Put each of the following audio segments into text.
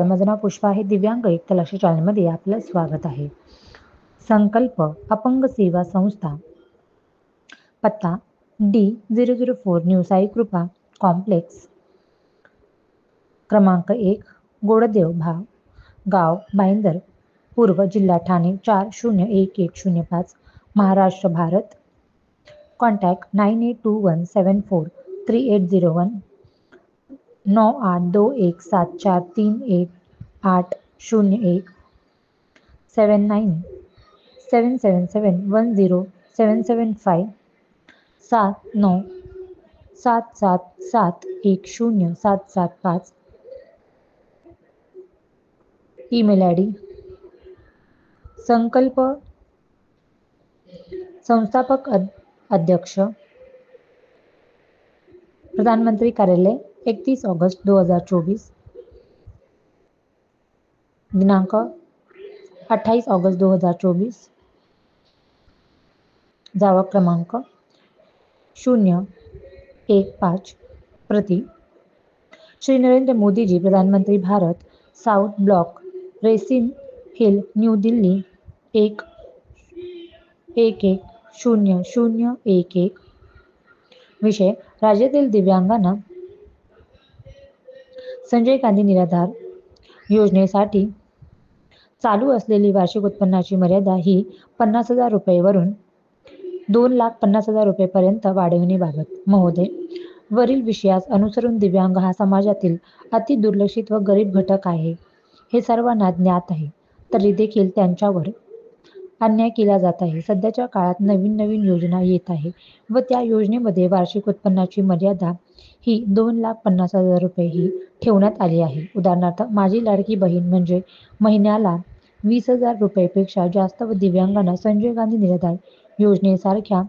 माझं नाव पुष्पा आहे. दिव्यांग एक लक्ष चॅनलमध्ये आपलं स्वागत आहे. संकल्प अपंग सेवा संस्था, पत्ता D004 न्यू साई कृपा कॉम्प्लेक्स, क्रमांक 1, गोडदेव भाग, गाव भाईंदर, पूर्व, जिल्हा Thane 401105, Maharashtra, Bharat. Contact 9821743801, 982174318101, 7977710775, 7977710775. Email ID संकल्प संस्थापक अध्यक्ष, प्रधानमंत्री कार्यालय, 31 ऑगस्ट 2024, दिनांक 28 ऑगस्ट 2024, जावा क्रमांक 015, प्रति श्री नरेंद्र मोदी जी, प्रधानमंत्री, Bharat, south block, Raisina hill, new Delhi 110011. विषय: राज्यातील दिव्यांगांना संजय गांधी निराधार योजनेसाठी चालू असलेली वार्षिक उत्पन्नाची मर्यादा ही 50,000 रुपयेवरून 2,50,000 रुपयेपर्यंत वाढवण्याबाबत. महोदय, वरील विषयास अनुसरून दिव्यांग हा समाजातील अति दुर्लक्षित व गरीब घटक आहे हे सर्वांना ज्ञात आहे. तरी देखील त्यांच्यावर अन्याय केला जात आहे. सध्याच्या काळात नवीन योजना येत आहे व त्या योजनेमध्ये वार्षिक उत्पन्नाची मर्यादा ही 2,50,000 रुपये ही ठेवण्यात आली आहे. उदाहरणार्थ, माझी लाडकी बहीण म्हणजे महिन्याला 20,000 रुपयेपेक्षा जास्त व दिव्यांगांना संजय गांधी निराधार योजनेसारख्या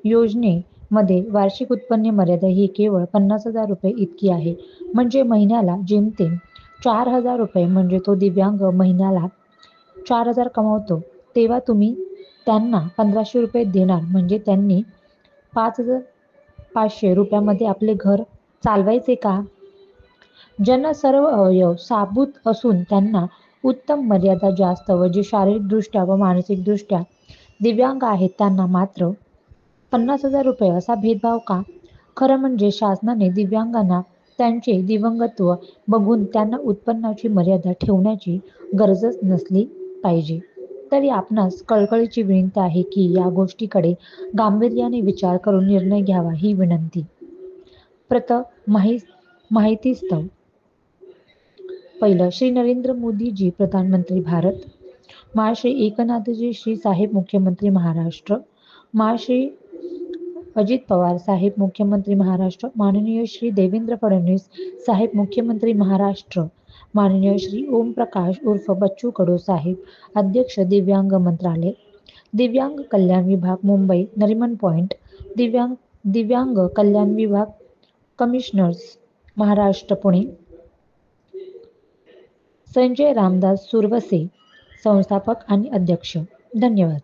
योजनेमध्ये वार्षिक उत्पन्न मर्यादा ही केवळ 50,000 रुपये इतकी आहे. म्हणजे महिन्याला जेमतेम 4,000 रुपये. म्हणजे तो दिव्यांग महिन्याला 4,000 कमावतो तेव्हा तुम्ही त्यांना 1,500 रुपये देणार, म्हणजे त्यांनी 5,500 रुपयामध्ये आपले घर चालवायचे का? ज्यांना सर्व अवयव साबूत असून त्यांना उत्तम मर्यादा जास्त व जे शारीरिकदृष्ट्या व मानसिकदृष्ट्या दिव्यांग आहेत त्यांना मात्र 50,000 रुपये असा भेदभाव का? खरं म्हणजे शासनाने दिव्यांगांना त्यांचे दिव्यांगत्व बघून त्यांना उत्पन्नाची मर्यादा ठेवण्याची गरजच नसली पाहिजे. तरी आपणास कळकळीची विनंती आहे की या गोष्टीकडे गांभीर्याने विचार करून निर्णय घ्यावा ही विनंती. प्रत माहितीस्तव. पहिलं, श्री नरेंद्र मोदी जी, प्रधानमंत्री, भारत. श्री एकनाथजी श्री साहेब, मुख्यमंत्री, महाराष्ट्र. श्री अजित पवार साहेब, मुख्यमंत्री, महाराष्ट्र. माननीय श्री देवेंद्र फडणवीस साहेब, मुख्यमंत्री, महाराष्ट्र. माननीय श्री ओम प्रकाश उर्फ बच्चू कडू साहेब, अध्यक्ष, दिव्यांग मंत्रालय, दिव्यांग कल्याण विभाग, मुंबई, नरिमन पॉइंट. दिव्यांग कल्याण विभाग, कमिशनर्स, महाराष्ट्र, पुणे. संजय रामदास सुरवसे, संस्थापक आणि अध्यक्ष. धन्यवाद.